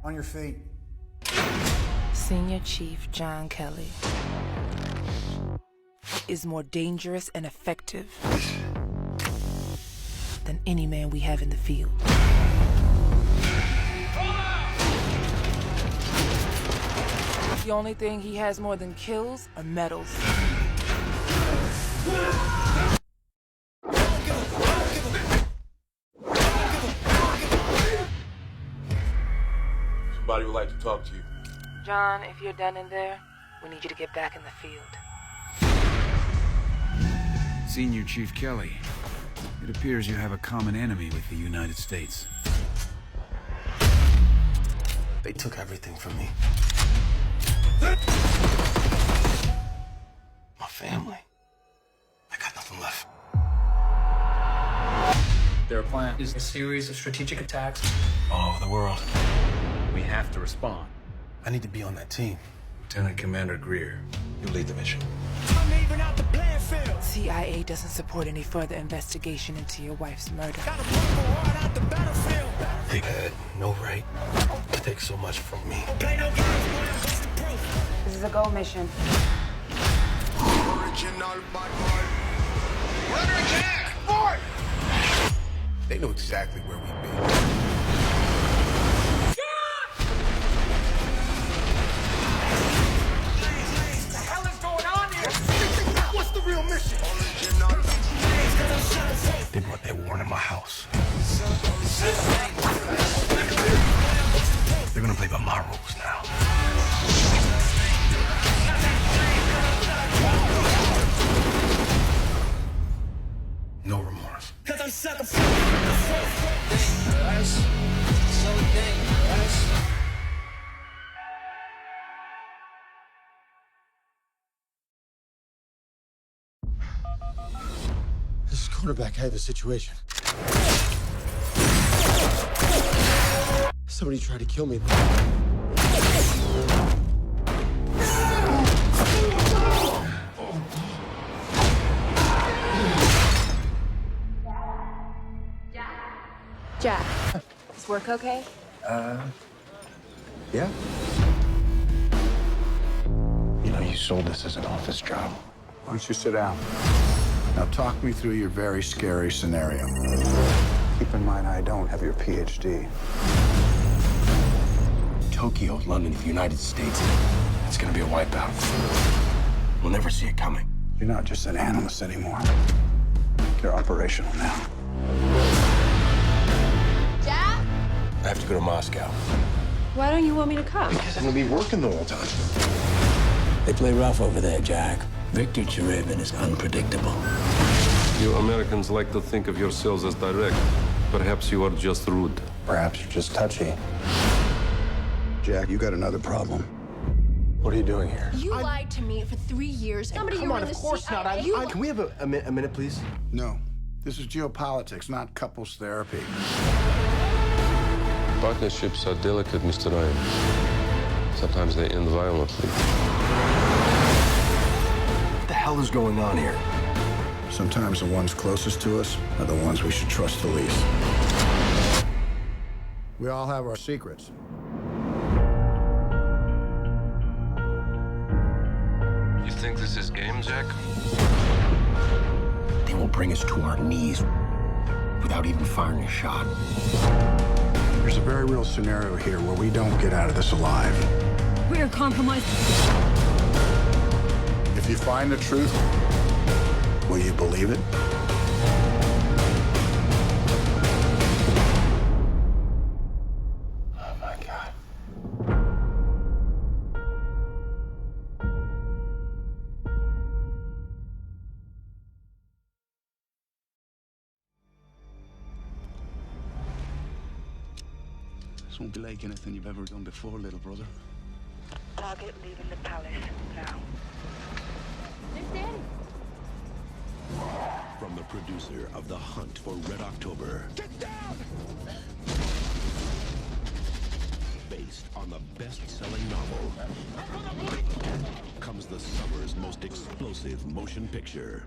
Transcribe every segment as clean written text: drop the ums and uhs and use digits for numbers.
On your feet. Senior Chief John Kelly is more dangerous and effective than any man we have in the field. The only thing he has more than kills are medals. Somebody would like to talk to you. John, if you're done in there, we need you to get back in the field. Senior Chief Kelly, it appears you have a common enemy with the United States. They took everything from me. My family. I got nothing left. Their plan is a series of strategic attacks All over the world. We have to respond. I need to be on that team. Lieutenant Commander Greer, you lead the mission. CIA doesn't support any further investigation into your wife's murder. They had no right to take so much from me. This is a go mission. Original bad boy. Runner attack! Fort! They know exactly where we've been. Real mission. Did what they want in my house. They're gonna play by my rules now. No remorse. Cause I'm sucker for so dangerous. This is quarterback. I have a situation. Somebody tried to kill me. Jack, is work okay? Yeah? You know, you sold this as an office job. Why don't you sit down? Now talk me through your very scary scenario. Keep in mind, I don't have your PhD. Tokyo, London, the United States. It's gonna be a wipeout. We'll never see it coming. You're not just an analyst anymore. You're operational now. Jack? I have to go to Moscow. Why don't you want me to come? Because I'm gonna be working the whole time. They play rough over there, Jack. Victor Cherevin is unpredictable. You Americans like to think of yourselves as direct. Perhaps you are just rude. Perhaps you're just touchy. Jack, you got another problem. What are you doing here? You lied to me for 3 years. Somebody Come on, of course not. Can we have a minute, please? No, this is geopolitics, not couples therapy. Partnerships are delicate, Mr. Ryan. Sometimes they end violently. What the hell is going on here? Sometimes the ones closest to us are the ones we should trust the least. We all have our secrets. You think this is game, Jack? They will bring us to our knees without even firing a shot. There's a very real scenario here where we don't get out of this alive. We are compromised. If you find the truth, will you believe it? Oh, my God. This won't be like anything you've ever done before, little brother. Target leaving the palace now. From the producer of The Hunt for Red October. Get down! Based on the best-selling novel, comes the summer's most explosive motion picture.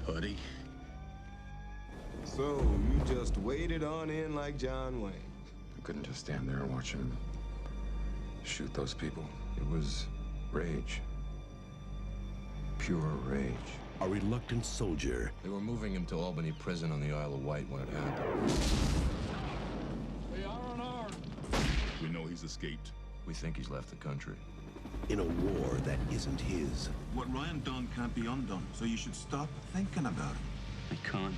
Buddy. So, you just waded on in like John Wayne. I couldn't just stand there and watch him shoot those people. It was rage. Pure rage. A reluctant soldier. They were moving him to Albany Prison on the Isle of Wight when it happened. We are unarmed. We know he's escaped. We think he's left the country. In a war that isn't his. What Ryan done can't be undone, so you should stop thinking about it. I can't.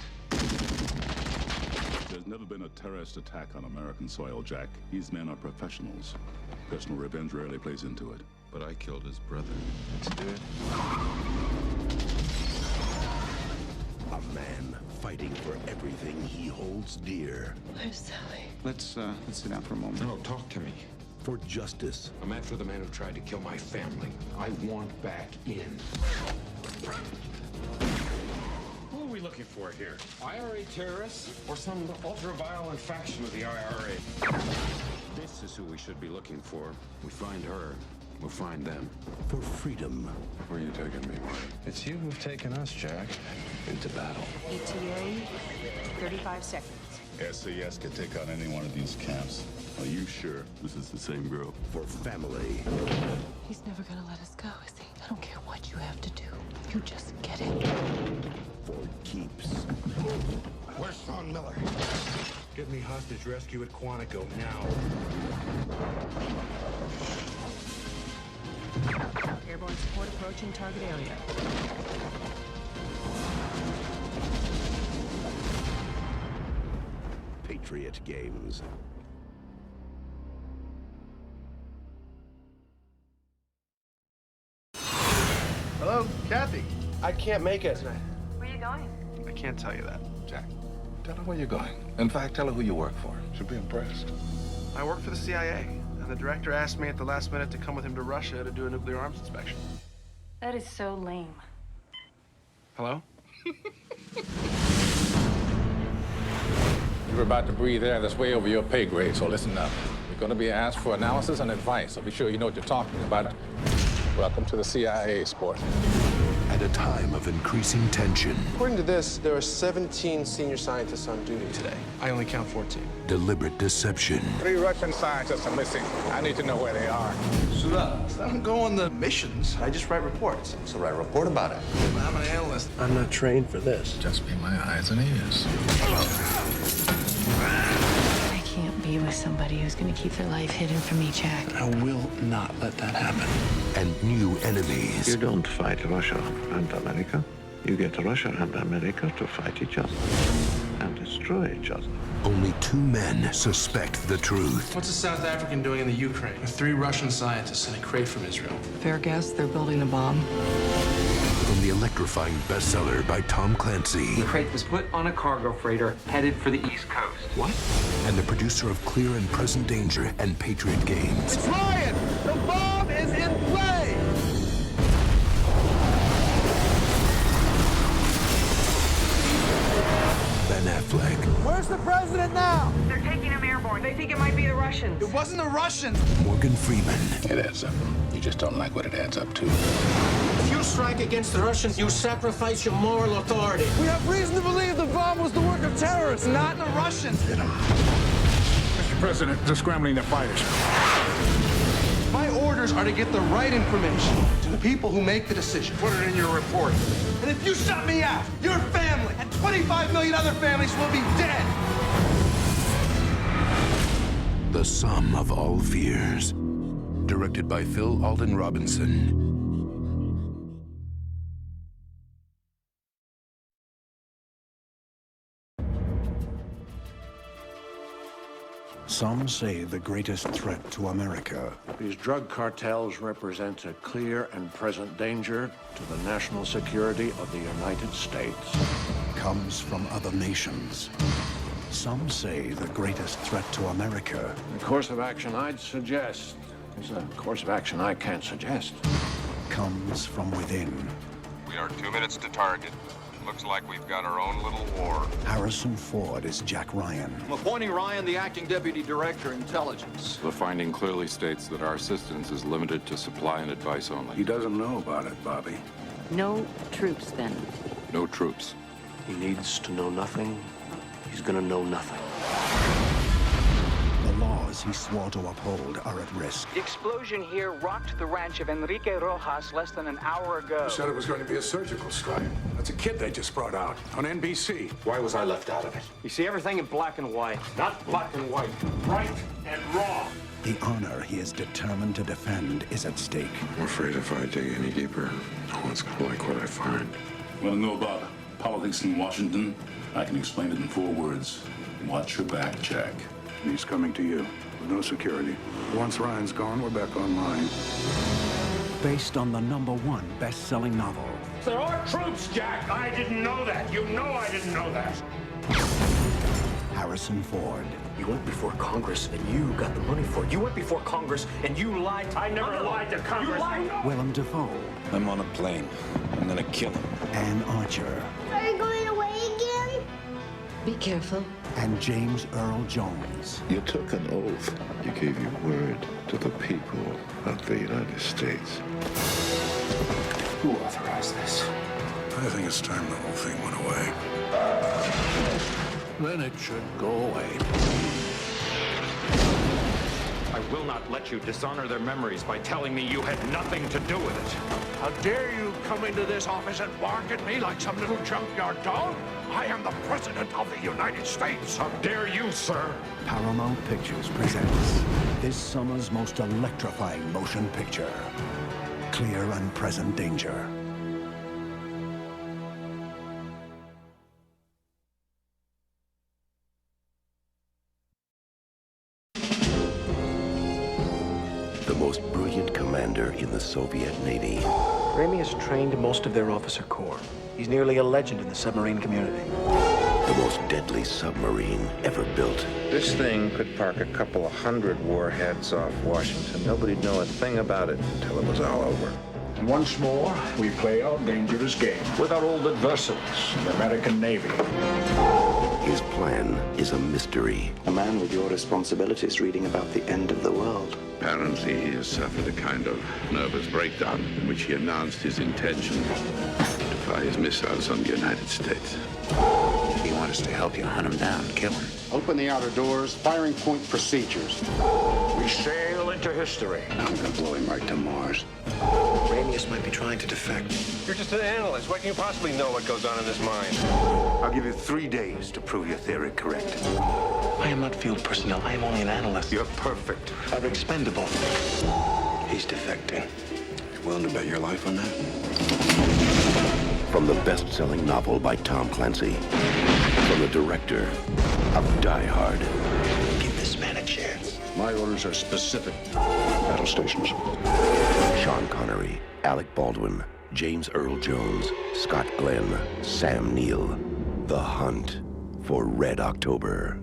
There's never been a terrorist attack on American soil, Jack. These men are professionals. Personal revenge rarely plays into it. But I killed his brother. Let's do it. A man fighting for everything he holds dear. Where's Sally? Let's sit down for a moment. No, talk to me. For justice. I'm after the man who tried to kill my family. I want back in. Who are we looking for here? IRA terrorists or some ultra-violent faction of the IRA? This is who we should be looking for. We find her, we'll find them. For freedom. Where are you taking me? It's you who've taken us, Jack, into battle. ETA, 35 seconds. SAS could take on any one of these camps. Are you sure this is the same girl? For family. He's never gonna let us go, is he? I don't care what you have to do. You just get it. For keeps. Where's Sean Miller? Get me hostage rescue at Quantico now. Airborne support approaching target area. Patriot Games. Hello, Kathy. I can't make it tonight. Where are you going? I can't tell you that. Jack, tell her where you're going. In fact, tell her who you work for. She'll be impressed. I work for the CIA, and the director asked me at the last minute to come with him to Russia to do a nuclear arms inspection. That is so lame. Hello? You're about to breathe air that's way over your pay grade, so listen up. You're going to be asked for analysis and advice, so be sure you know what you're talking about. Welcome to the CIA, sport. At a time of increasing tension. According to this, there are 17 senior scientists on duty today. I only count 14. Deliberate deception. 3 Russian scientists are missing. I need to know where they are. I don't go on the missions. I just write reports. So write a report about it. I'm an analyst. I'm not trained for this. Just be my eyes and ears. I can't be with somebody who's gonna keep their life hidden from me, Jack. I will not let that happen. And new enemies. You don't fight Russia and America. You get Russia and America to fight each other and destroy each other. Only 2 men suspect the truth. What's a South African doing in the Ukraine? With 3 Russian scientists in a crate from Israel. Fair guess they're building a bomb. From the electrifying bestseller by Tom Clancy. The crate was put on a cargo freighter headed for the East Coast. What? And the producer of Clear and Present Danger and Patriot Games. It's Ryan! The bomb is in play! Ben Affleck. Where's the president now? They're taking him airborne. They think it might be the Russians. It wasn't the Russians! Morgan Freeman. It adds up. You just don't like what it adds up to. If you strike against the Russians, you sacrifice your moral authority. We have reason to believe the bomb was the work of terrorists, not the Russians. Mr. President, they're scrambling their fighters. My orders are to get the right information to the people who make the decision. Put it in your report. And if you shut me out, your family and 25 million other families will be dead. The Sum of All Fears. Directed by Phil Alden Robinson. Some say the greatest threat to America These drug cartels represent a clear and present danger to the national security of the United States. comes from other nations. Some say the greatest threat to America The course of action I'd suggest is a course of action I can't suggest. comes from within. We are 2 minutes to target. Looks like we've got our own little war. Harrison Ford is Jack Ryan. I'm appointing Ryan the acting deputy director, intelligence. The finding clearly states that our assistance is limited to supply and advice only. He doesn't know about it, Bobby. No troops, then. No troops. He needs to know nothing. He's gonna know nothing. The law laws he swore to uphold are at risk. The explosion here rocked the ranch of Enrique Rojas less than an hour ago. You said it was going to be a surgical strike. That's a kid they just brought out on NBC. Why was I left out of it? You see everything in black and white. Not black and white. Right and wrong. The honor he is determined to defend is at stake. I'm afraid if I dig any deeper, no one's gonna like what I find. Want to know about politics in Washington? I can explain it in 4 words. Watch your back, Jack. He's coming to you with no security. Once Ryan's gone, we're back online. Based on the #1 best-selling novel. There are troops, Jack. I didn't know that. You know I didn't know that. Harrison Ford. You went before Congress and you got the money for it. You went before Congress and you lied to... I never lied to Congress. You lied. Willem Dafoe. I'm on a plane. I'm gonna kill him. Anne Archer. Are you going away again? Be careful. And James Earl Jones. You took an oath. You gave your word to the people of the United States. Who authorized this? I think it's time the whole thing went away. Then it should go away. I will not let you dishonor their memories by telling me you had nothing to do with it. How dare you come into this office and bark at me like some little junkyard dog? I am the President of the United States. How dare you, sir? Paramount Pictures presents this summer's most electrifying motion picture, Clear and Present Danger. The most brilliant commander in the Soviet Navy. Ramey has trained most of their officer corps. He's nearly a legend in the submarine community. The most deadly submarine ever built. This thing could park a couple of 100 warheads off Washington. Nobody'd know a thing about it until it was all over. And once more, we play our dangerous game with our old adversaries, the American Navy. His plan is a mystery. A man with your responsibilities reading about the end of the world. Apparently, he has suffered a kind of nervous breakdown in which he announced his intention to fire his missiles on the United States. You want us to help you hunt him down, kill him? Open the outer doors, firing point procedures. We sail into history. I'm gonna blow him right to Mars. Ramius might be trying to defect. You're just an analyst. What can you possibly know what goes on in this mind? I'll give you 3 days to prove your theory correct. I am not field personnel. I am only an analyst. You're perfect. I'm expendable. He's defecting. You willing to bet your life on that? From the best-selling novel by Tom Clancy. From the director of Die Hard. Give this man a chance. My orders are specific. Battle stations. Sean Connery, Alec Baldwin, James Earl Jones, Scott Glenn, Sam Neill. The Hunt for Red October.